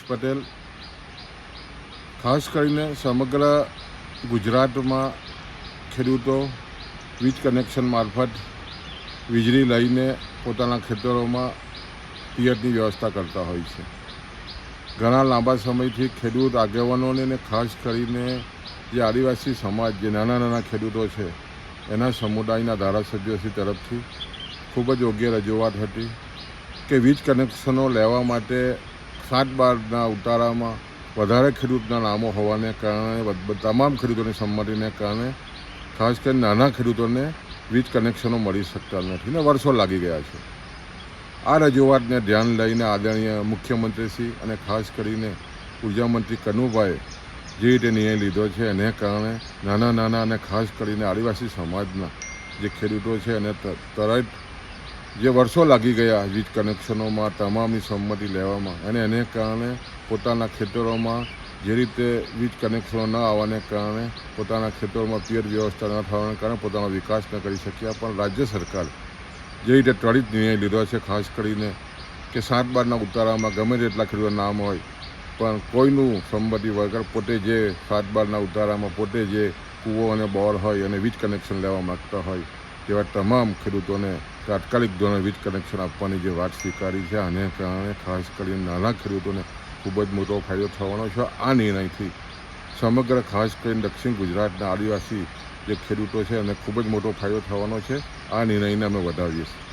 પટેલ. ખાસ કરીને સમગ્ર ગુજરાતમાં ખેડૂતો વીજ કનેક્શન મારફત વીજળી લઈને પોતાના ખેતરોમાં પિયતની વ્યવસ્થા કરતા હોય છે. ઘણા લાંબા સમયથી ખેડૂત આગેવાનોને ખાસ કરીને જે આદિવાસી સમાજ, જે નાના નાના ખેડૂતો છે, એના સમુદાયના ધારાસભ્યોશ્રી તરફથી ખૂબ જ યોગ્ય રજૂઆત હતી કે વીજ કનેક્શનો લેવા માટે 7/12ના ઉતારામાં વધારે ખેડૂતના નામો હોવાને કારણે તમામ ખેડૂતોની સંમતિને કારણે ખાસ કરીને નાના ખેડૂતોને વીજ કનેક્શનો મળી શકતા નથી ને વર્ષો લાગી ગયા છે. આ રજૂઆતને ધ્યાન લઈને આદરણીય મુખ્યમંત્રીશ્રી અને ખાસ કરીને ઉર્જામંત્રી કનુભાઈએ જે રીતે નિર્ણય લીધો છે, એને કારણે નાના અને ખાસ કરીને આદિવાસી સમાજના જે ખેડૂતો છે એને તરત જે વર્ષો લાગી ગયા વીજ કનેક્શનોમાં તમામની સંમતિ લેવામાં, અને એને કારણે પોતાના ખેતરોમાં જે રીતે વીજ કનેક્શનો ન આવવાને કારણે પોતાના ખેતરોમાં પિયત વ્યવસ્થા ન થવાને કારણે પોતાનો વિકાસ ન કરી શક્યા. પણ રાજ્ય સરકાર જે રીતે ત્વરિત નિર્ણય લીધો છે, ખાસ કરીને કે 7/12ના ઉતારામાં ગમે તેટલા ખેડૂતોના નામ હોય પણ કોઈનું સંમતિ વગર પોતે જે 7/12ના ઉતારામાં પોતે જે કૂવો અને બોર હોય અને વીજ કનેક્શન લેવા માગતા હોય તેવા તમામ ખેડૂતોને તાત્કાલિક ધોરણે વીજ કનેક્શન આપવાની જે વાત સ્વીકારી છે, આને કારણે ખાસ કરીને નાના ખેડૂતોને ખૂબ જ મોટો ફાયદો થવાનો છે. આ નિર્ણયથી સમગ્ર ખાસ કરીને દક્ષિણ ગુજરાતના આદિવાસી જે ખેડૂતો છે એને ખૂબ જ મોટો ફાયદો થવાનો છે. આ નિર્ણયને અમે વધાવીએ છીએ.